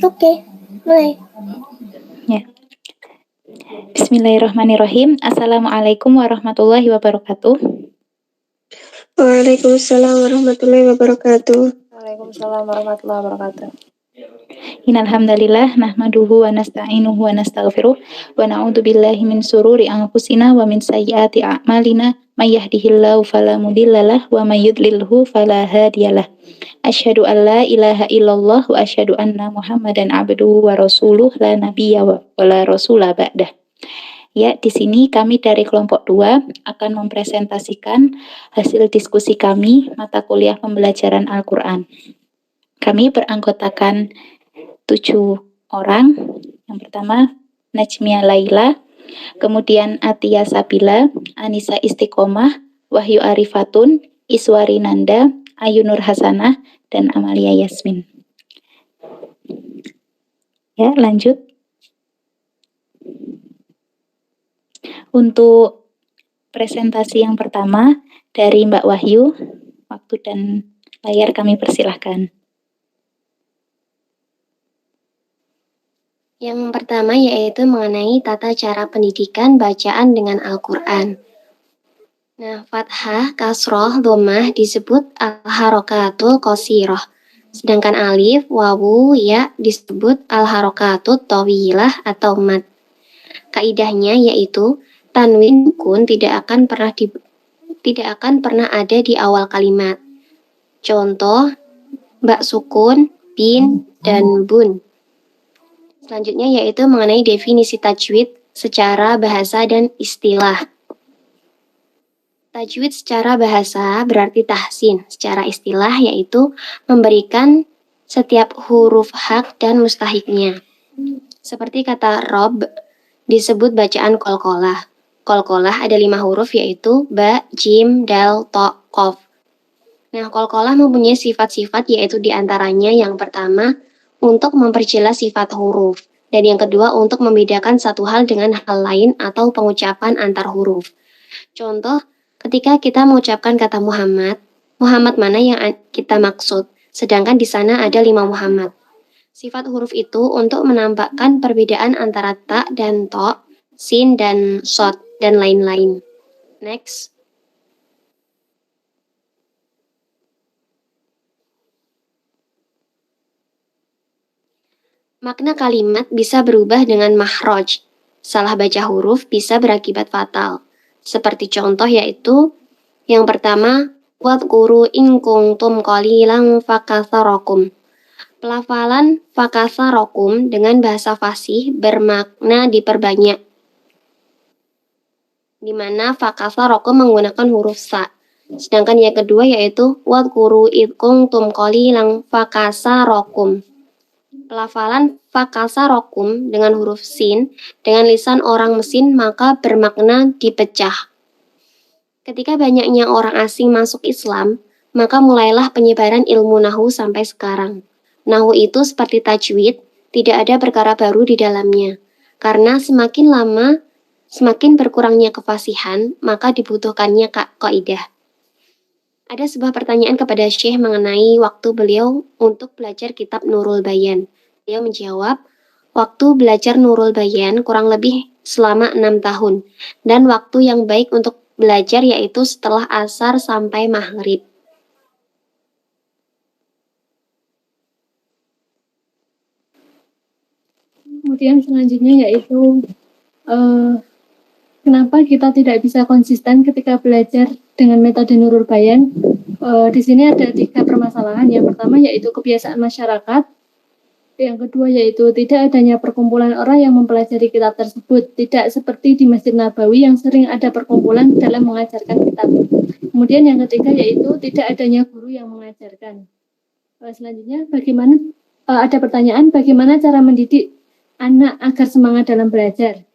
Oke, mulai. Ya. Bismillahirrahmanirrahim. Assalamualaikum warahmatullahi wabarakatuh. Waalaikumsalam warahmatullahi wabarakatuh. Waalaikumsalam warahmatullahi wabarakatuh. Innal hamdalillah nahmaduhu wa nasta'inuhu wa nastaghfiruh wa na'udzu billahi min sururi anfusina wa min sayyiati a'malina may yahdihillahu fala mudhillalah wa may yudlilhu fala hadiyalah. Asyhadu an la ilaha illallah wa asyhadu anna Muhammadan abduhu wa rasuluh la nabiyya wa la rasula ba'dah. Ya, di sini kami dari kelompok 2 akan mempresentasikan hasil diskusi kami mata kuliah pembelajaran Al-Qur'an. Kami beranggotakan 7 orang. Yang pertama Najmia Laila, kemudian Atia Sabila, Anissa Istiqomah, Wahyu Arifatun, Iswari Nanda, Ayu Nur Hasanah, dan Amalia Yasmin. Ya, lanjut. Untuk presentasi yang pertama dari Mbak Wahyu, waktu dan layar kami persilahkan. Yang pertama yaitu mengenai tata cara pendidikan bacaan dengan Al-Quran. Nah, fathah, kasroh, dhammah disebut al-harokatul qasirah. Sedangkan alif, wawu, ya disebut al-harokatul tawilah atau mad. Kaidahnya yaitu tanwin sukun tidak akan pernah ada di awal kalimat. Contoh, bak sukun, bin, dan bun. Selanjutnya yaitu mengenai definisi tajwid secara bahasa dan istilah. Tajwid secara bahasa berarti tahsin, secara istilah yaitu memberikan setiap huruf hak dan mustahiknya. Seperti kata rob disebut bacaan qalqalah. Qalqalah ada 5 huruf yaitu ba, jim, dal, to, qof. Nah, qalqalah mempunyai sifat-sifat yaitu diantaranya yang pertama untuk memperjelas sifat huruf, dan yang kedua untuk membedakan satu hal dengan hal lain atau pengucapan antar huruf. Contoh, ketika kita mengucapkan kata Muhammad, Muhammad mana yang kita maksud, sedangkan di sana ada 5 Muhammad. Sifat huruf itu untuk menampakkan perbedaan antara ta dan to, sin dan shod, dan lain-lain. Next. Makna kalimat bisa berubah dengan mahroj. Salah baca huruf bisa berakibat fatal. Seperti contoh yaitu yang pertama, wadhkuru in kuntum qalilan fakatsarakum. Pelafalan fakatsarakum dengan bahasa fasih bermakna diperbanyak. Di mana fakatsarakum menggunakan huruf sa. Sedangkan yang kedua yaitu wadhkuru id kuntum qalilan fakatsarakum. Pelafalan fakatsarakum dengan huruf sin dengan lisan orang mesin maka bermakna dipecah. Ketika banyaknya orang asing masuk Islam, maka mulailah penyebaran ilmu nahwu sampai sekarang. Nahwu itu seperti tajwid, tidak ada perkara baru di dalamnya. Karena semakin lama, semakin berkurangnya kefasihan, maka dibutuhkannya kaidah. Ada sebuah pertanyaan kepada Syekh mengenai waktu beliau untuk belajar kitab Nurul Bayan. Beliau menjawab, waktu belajar Nurul Bayan kurang lebih selama 6 tahun. Dan waktu yang baik untuk belajar yaitu setelah asar sampai maghrib. Kemudian selanjutnya yaitu kenapa kita tidak bisa konsisten ketika belajar dengan metode Nurul Bayan. Di sini ada 3 permasalahan. Yang pertama yaitu kebiasaan masyarakat. Yang kedua yaitu tidak adanya perkumpulan orang yang mempelajari kitab tersebut. Tidak seperti di Masjid Nabawi yang sering ada perkumpulan dalam mengajarkan kitab. Kemudian yang ketiga yaitu tidak adanya guru yang mengajarkan. Selanjutnya bagaimana ada pertanyaan bagaimana cara mendidik anak agar semangat dalam belajar.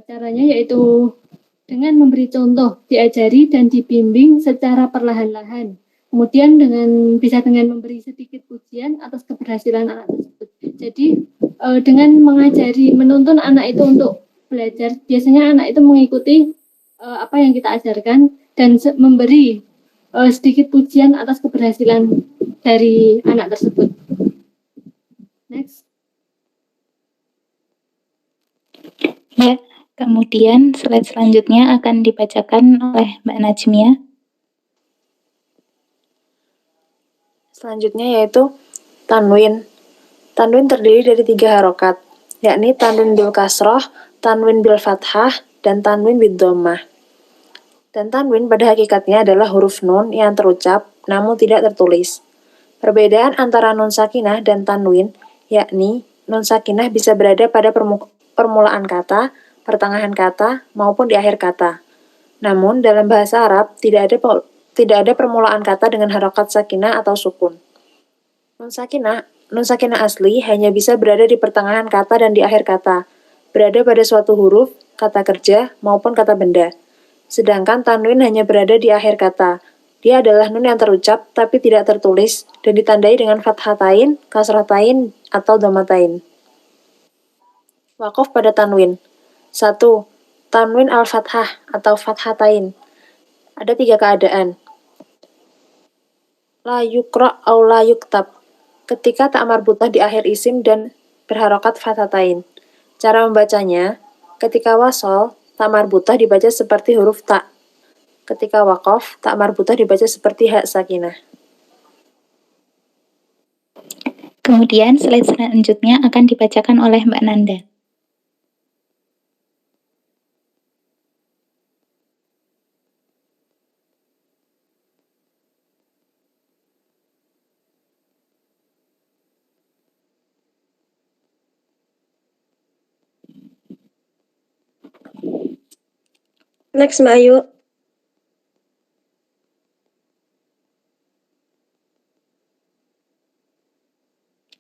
Caranya yaitu dengan memberi contoh, diajari dan dibimbing secara perlahan-lahan. Kemudian bisa dengan memberi sedikit pujian atas keberhasilan anak tersebut. Jadi dengan mengajari, menuntun anak itu untuk belajar, biasanya anak itu mengikuti apa yang kita ajarkan dan memberi sedikit pujian atas keberhasilan dari anak tersebut. Next. Ya, kemudian slide selanjutnya akan dibacakan oleh Mbak Najmia. Selanjutnya yaitu tanwin. Tanwin terdiri dari 3 harokat, yakni tanwin bil kasroh, tanwin bil fathah, dan tanwin bil dhammah. Dan tanwin pada hakikatnya adalah huruf nun yang terucap namun tidak tertulis. Perbedaan antara nun sakinah dan tanwin, yakni nun sakinah bisa berada pada permulaan kata, pertengahan kata, maupun di akhir kata. Namun dalam bahasa Arab tidak ada permulaan kata dengan harokat sakinah atau sukun. Nun sakinah asli hanya bisa berada di pertengahan kata dan di akhir kata, berada pada suatu huruf, kata kerja, maupun kata benda. Sedangkan tanwin hanya berada di akhir kata. Dia adalah nun yang terucap tapi tidak tertulis dan ditandai dengan fathatain, kasratain, atau dhammatain. Waqaf pada tanwin. 1. Tanwin al-fathah atau fathatain. Ada 3 keadaan. La yukra' au la yuktab. Ketika tak marbutah di akhir isim dan berharokat fathatain. Cara membacanya, ketika wasol, tak marbutah dibaca seperti huruf ta. Ketika waqaf, tak marbutah dibaca seperti hak sakinah. Kemudian slide selanjutnya akan dibacakan oleh Mbak Nanda. Next, Mbak Ayu.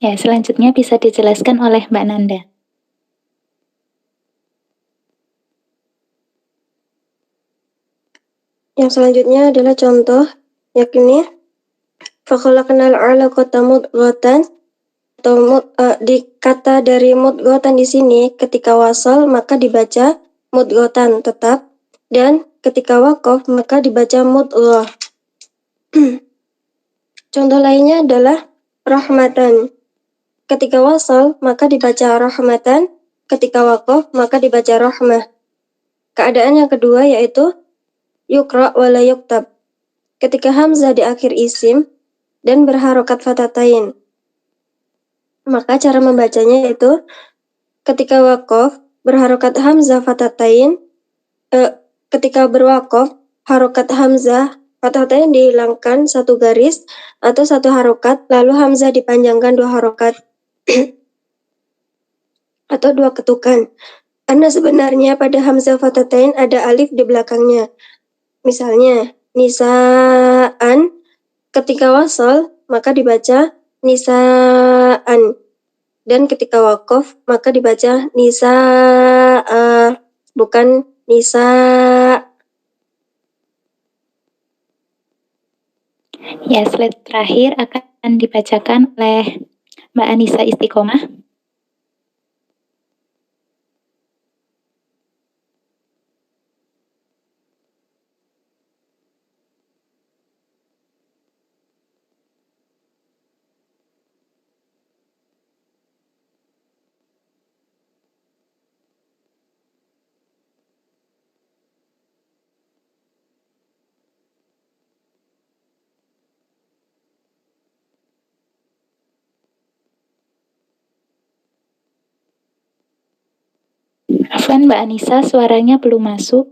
Ya, selanjutnya bisa dijelaskan oleh Mbak Nanda. Yang selanjutnya adalah contoh, yakni fakhalaqnal 'alaqata mudghatan atau di kata dari mudghatan di sini ketika wasal maka dibaca mudghatan tetap dan ketika waqaf maka dibaca mudghah. Contoh lainnya adalah rahmatan. Ketika wasal maka dibaca rahmatan, ketika waqaf maka dibaca rahmah. Keadaan yang kedua yaitu yukra wala yuktab. Ketika hamzah di akhir isim dan berharokat fathatain. Maka cara membacanya yaitu ketika waqaf berharokat hamzah fathatain, ketika berwaqaf harokat hamzah fathatain dihilangkan 1 garis atau 1 harokat, lalu hamzah dipanjangkan 2 harokat atau 2 ketukan. Karena sebenarnya pada hamzah fathatain ada alif di belakangnya. Misalnya nisaan, ketika wasal maka dibaca nisaan dan ketika waqaf maka dibaca nisaa, bukan nisa. Ya, slide terakhir akan dibacakan oleh Mbak Anissa Istiqomah. Afwan, Mbak Anissa, suaranya belum masuk.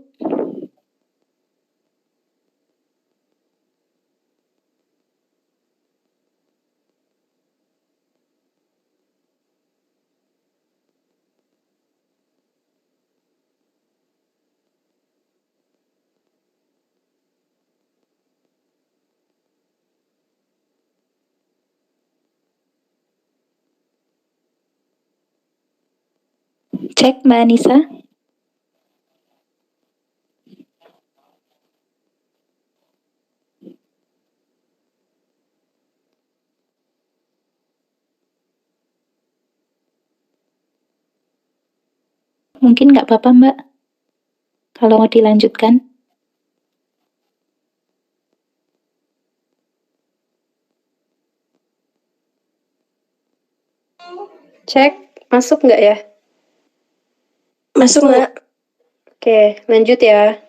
Cek, Mbak Anissa. Mungkin nggak apa-apa, Mbak, kalau mau dilanjutkan. Cek, masuk nggak ya? Masuk, Mbak. Oke, lanjut ya.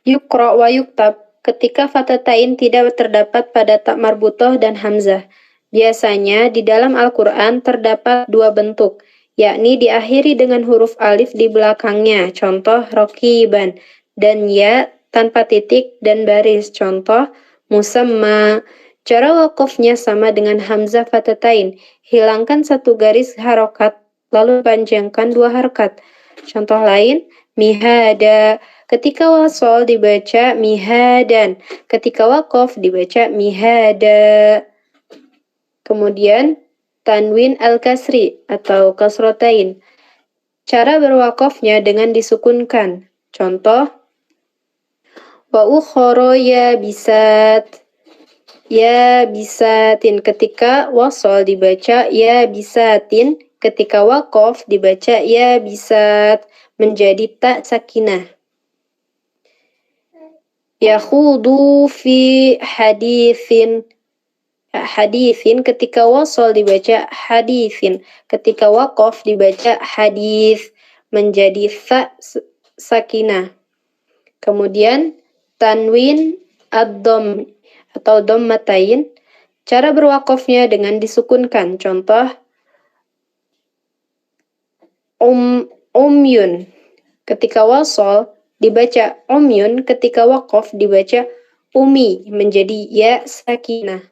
Yukra wa yuktab. Ketika fatatain tidak terdapat pada tak marbutoh dan hamzah. Biasanya di dalam Al-Quran terdapat dua bentuk, yakni diakhiri dengan huruf alif di belakangnya, contoh rokiban, dan ya tanpa titik dan baris, contoh musamma. Cara wakofnya sama dengan hamzah fatatain, hilangkan satu garis harokat, lalu panjangkan dua harokat. Contoh lain, mihada. Ketika wasol dibaca mihadan, ketika wakof dibaca mihada. Kemudian tanwin al-kasri atau kasrotain. Cara berwakofnya dengan disukunkan. Contoh, wa ukhoro ya bisat. Ya bisatin, ketika wasol dibaca ya bisatin, ketika wakof dibaca ya bisat, menjadi tak sakinah. Yakhudu fi hadithin. Hadithin, ketika wasol dibaca hadithin, ketika wakof dibaca hadith, menjadi tha sakinah. Kemudian tanwin ad-dom atau dommatain, cara berwakofnya dengan disukunkan. Contoh, umyun, ketika wasol dibaca umyun, ketika wakof dibaca umi, menjadi ya sakinah.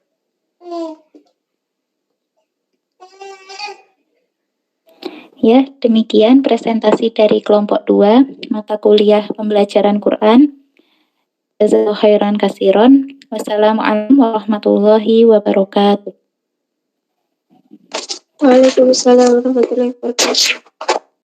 Ya, demikian presentasi dari kelompok 2, mata kuliah pembelajaran Quran. Jazakallahu khairan katsiran. Wassalamualaikum warahmatullahi wabarakatuh. Waalaikumsalam warahmatullahi wabarakatuh.